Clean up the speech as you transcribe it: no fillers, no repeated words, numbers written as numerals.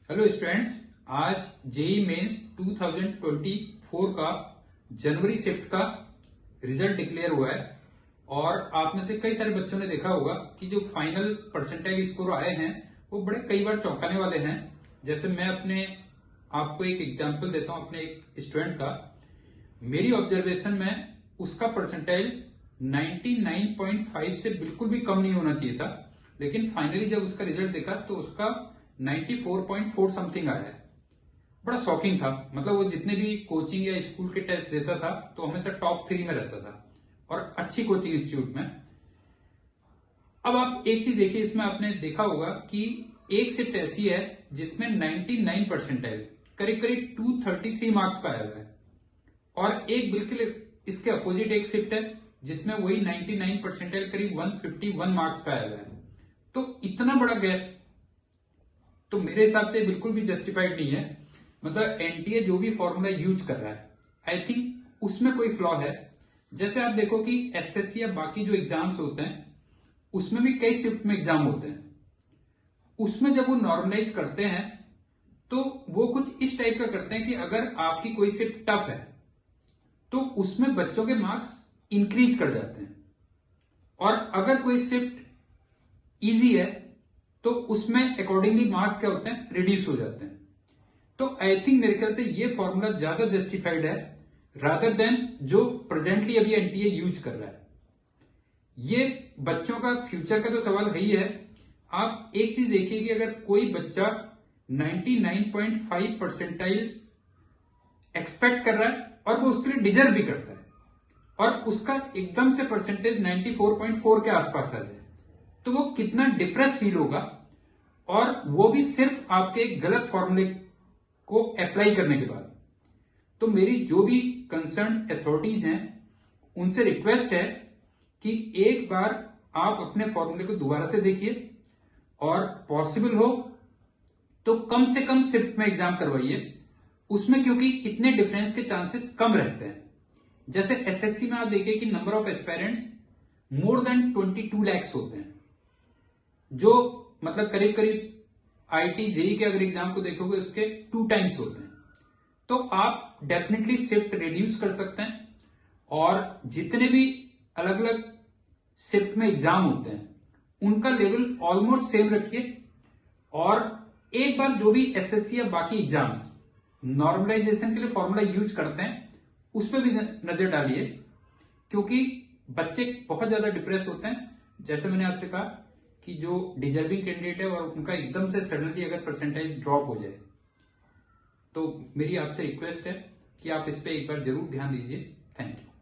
Hello students, आज JEE mains 2024 का जनवरी shift का रिजल्ट डिक्लेयर हुआ है। और आप में से कई सारे बच्चों ने देखा होगा कि जो फाइनल परसेंटाइल स्कोर आए हैं वो बड़े कई बार चौंकाने वाले हैं। जैसे मैं आपको एक एग्जांपल देता हूं अपने एक स्टूडेंट का। मेरी ऑब्जर्वेशन में उसका परसेंटाइल 99.5 से बिल्कुल भी कम नहीं होना चाहिए था, लेकिन फाइनली जब उसका रिजल्ट देखा तो उसका 94.4 समथिंग आया है। बड़ा शॉकिंग था। मतलब वो जितने भी कोचिंग या स्कूल के टेस्ट देता था तो हमेशा टॉप 3 में रहता था और अच्छी कोचिंग इंस्टीट्यूट में। अब आप एक चीज देखिए, इसमें आपने देखा होगा कि एक शिफ्ट ऐसी है जिसमें 99 परसेंटाइल करीब करीब 233 मार्क्स का आया हुआ है, और एक बिल्कुल इसके अपोजिट एक शिफ्ट है जिसमें वही 99 परसेंटाइल करीब 151 मार्क्स का आया हुआ है। तो इतना बड़ा गैप तो मेरे हिसाब से बिल्कुल भी जस्टिफाइड नहीं है। मतलब एनटीए जो भी फॉर्मूला यूज कर रहा है, आई थिंक उसमें कोई फ्लॉ है। जैसे आप देखो कि एसएससी या बाकी जो एग्जाम्स होते हैं उसमें भी कई शिफ्ट में एग्जाम होते हैं। उसमें जब वो नॉर्मलाइज करते हैं तो वो कुछ इस टाइप का करते हैं कि अगर आपकी कोई शिफ्ट टफ है तो उसमें बच्चों के मार्क्स इंक्रीज कर जाते हैं, और अगर कोई शिफ्ट इजी है तो उसमें अकॉर्डिंगली मार्क्स क्या होते हैं, रिड्यूस हो जाते हैं। तो आई थिंक मेरे ख्याल से ये फॉर्मूला ज्यादा जस्टिफाइड है रादर देन जो प्रेजेंटली अभी एनटीए यूज कर रहा है। ये बच्चों का फ्यूचर का तो सवाल है ही है। आप एक चीज देखिए कि अगर कोई बच्चा 99.5 परसेंटाइल एक्सपेक्ट कर रहा है और वो उसके लिए डिजर्व भी करता है, और उसका एकदम से परसेंटेज 94.4 के आसपास आ जाए, तो वो कितना डिप्रेस फील होगा, और वो भी सिर्फ आपके गलत फॉर्मूले को अप्लाई करने के बाद। तो मेरी जो भी कंसर्न अथॉरिटीज हैं उनसे रिक्वेस्ट है कि एक बार आप अपने फॉर्मूले को दोबारा से देखिए, और पॉसिबल हो तो कम से कम शिफ्ट में एग्जाम करवाइए उसमें, क्योंकि इतने डिफरेंस के चांसेस कम रहते हैं। जैसे एसएससी में आप देखिए कि number of aspirants more than 22 lakhs होते हैं, जो मतलब करीब करीब आईटी जेई के अगर एग्जाम को देखोगे उसके 2 times होते हैं। तो आप डेफिनेटली शिफ्ट रिड्यूस कर सकते हैं, और जितने भी अलग अलग शिफ्ट में एग्जाम होते हैं उनका लेवल ऑलमोस्ट सेम रखिए, और एक बार जो भी एसएससी या बाकी एग्जाम्स नॉर्मलाइजेशन के लिए फॉर्मूला यूज करते हैं उस पर भी नजर डालिए, क्योंकि बच्चे बहुत ज्यादा डिप्रेस होते हैं। जैसे मैंने आपसे कहा कि जो डिजर्विंग कैंडिडेट है और उनका एकदम से सडनली अगर परसेंटेज ड्रॉप हो जाए, तो मेरी आपसे रिक्वेस्ट है कि आप इस पर एक बार जरूर ध्यान दीजिए। Thank you.